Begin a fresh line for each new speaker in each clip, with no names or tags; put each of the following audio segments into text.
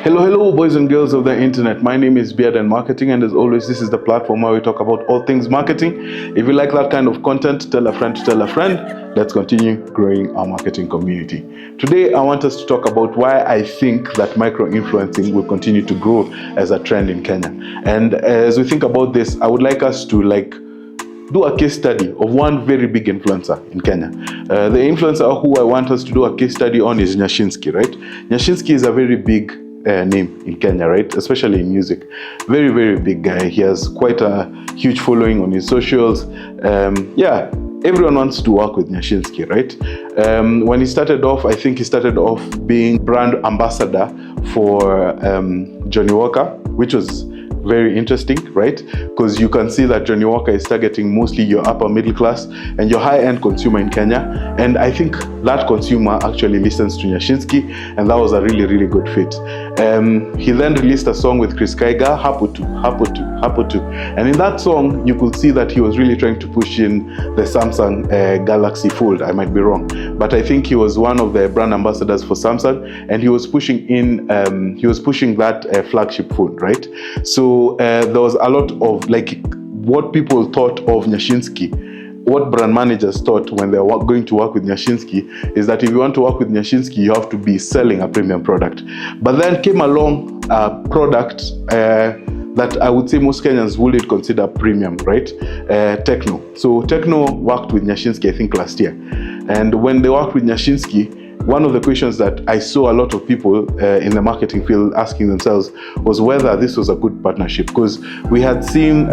Hello, boys and girls of the internet. My name is Beard and Marketing, and as always, this is the platform where we talk about all things marketing. If you like that kind of content, tell a friend to tell a friend. Let's continue growing our marketing community. Today, I want us to talk about why I think that micro-influencing will continue to grow as a trend in Kenya. And as we think about this, I would like us to do a case study of one very big influencer in Kenya. The influencer who I want us to do a case study on is Nyashinski, right? Nyashinski is a very big name in Kenya, right? Especially in music. Very, very big guy. He has quite a huge following on his socials. Everyone wants to work with Nyashinski, right? When he started off, I think he started off being brand ambassador for Johnnie Walker, which was very interesting, right? Because you can see that Johnnie Walker is targeting mostly your upper middle class and your high-end consumer in Kenya. And I think that consumer actually listens to Nyashinski, and that was a really, really good fit. He then released a song with Chris Kaiga, Haputu. And in that song, you could see that he was really trying to push in the Samsung Galaxy Fold. I might be wrong, but I think he was one of the brand ambassadors for Samsung, and he was pushing that flagship phone, right? So there was a lot of what people thought of Nyashinski. What brand managers thought when they were going to work with Nyashinski is that if you want to work with Nyashinski, you have to be selling a premium product. But then came along a product that I would say most Kenyans wouldn't consider premium, right? Tecno. So Tecno worked with Nyashinski, I think, last year. And when they worked with Nyashinski, one of the questions that I saw a lot of people in the marketing field asking themselves was whether this was a good partnership, because we had seen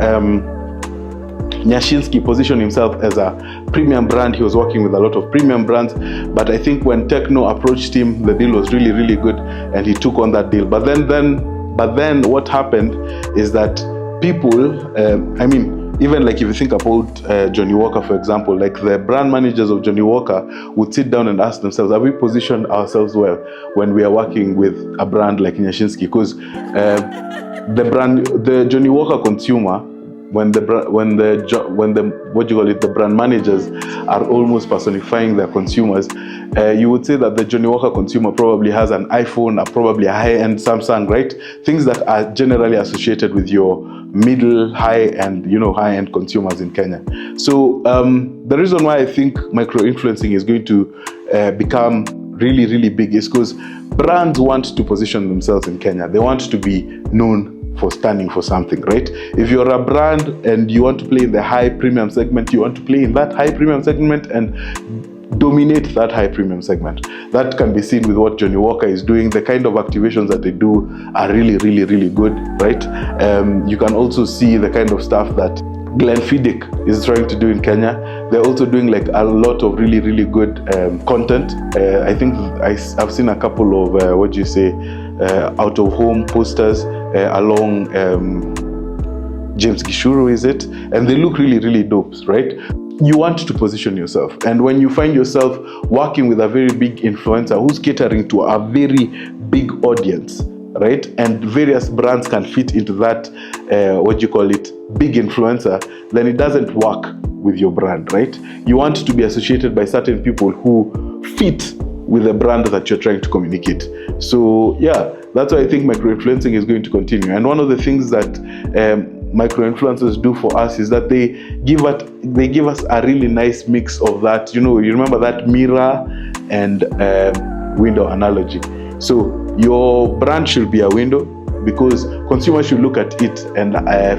Nyashinski position himself as a premium brand. He was working with a lot of premium brands, but I think when Tecno approached him, the deal was really, really good, and he took on that deal. But then what happened is that people, even if you think about Johnnie Walker, for example, the brand managers of Johnnie Walker would sit down and ask themselves, have we positioned ourselves well when we are working with a brand like Nyashinski? Because the Johnnie Walker consumer, when the brand managers are almost personifying their consumers, you would say that the Johnnie Walker consumer probably has an iPhone, or probably a high-end Samsung, right? Things that are generally associated with your middle, high-end consumers in Kenya. So the reason why I think micro-influencing is going to become really, really big is because brands want to position themselves in Kenya. They want to be known for standing for something, right? If you're a brand and you want to play in the high premium segment, you want to play in that high premium segment and dominate that high premium segment. That can be seen with what Johnnie Walker is doing. The kind of activations that they do are really, really, really good, right? You can also see the kind of stuff that Glenfiddich is trying to do in Kenya. They're also doing a lot of really, really good content. I think I've seen a couple of out of home posters along James Gishuru, is it? And they look really, really dope, right? You want to position yourself, and when you find yourself working with a very big influencer who's catering to a very big audience, right, and various brands can fit into that big influencer, then it doesn't work with your brand, right? You want to be associated by certain people who fit with the brand that you're trying to communicate. So that's why I think micro-influencing is going to continue. And one of the things that micro-influencers do for us is that they give us a really nice mix of that. You remember that mirror and window analogy. So your brand should be a window, because consumers should look at it and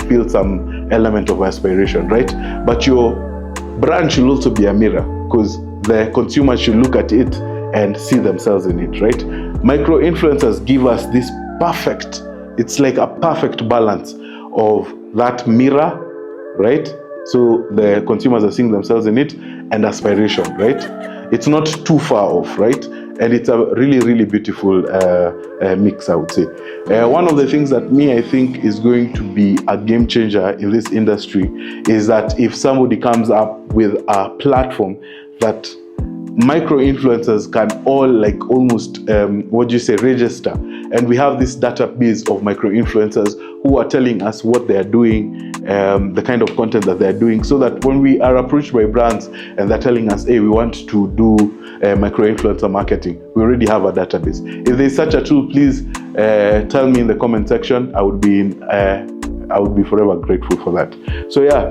feel some element of aspiration, right? But your brand should also be a mirror, because the consumers should look at it and see themselves in it, right? Micro-influencers give us this it's like a perfect balance of that mirror, right? So the consumers are seeing themselves in it, and aspiration, right? It's not too far off, right? And it's a really, really beautiful mix, I would say. One of the things that I think is going to be a game changer in this industry is that if somebody comes up with a platform that micro-influencers can all almost register, and we have this database of micro-influencers who are telling us what they are doing, the kind of content that they're doing, so that when we are approached by brands and they're telling us, hey, we want to do micro-influencer marketing, we already have a database. If there's such a tool, please tell me in the comment section. I would be forever grateful for that. So yeah,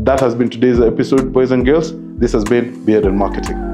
that has been today's episode, boys and girls. This has been Beard and Marketing.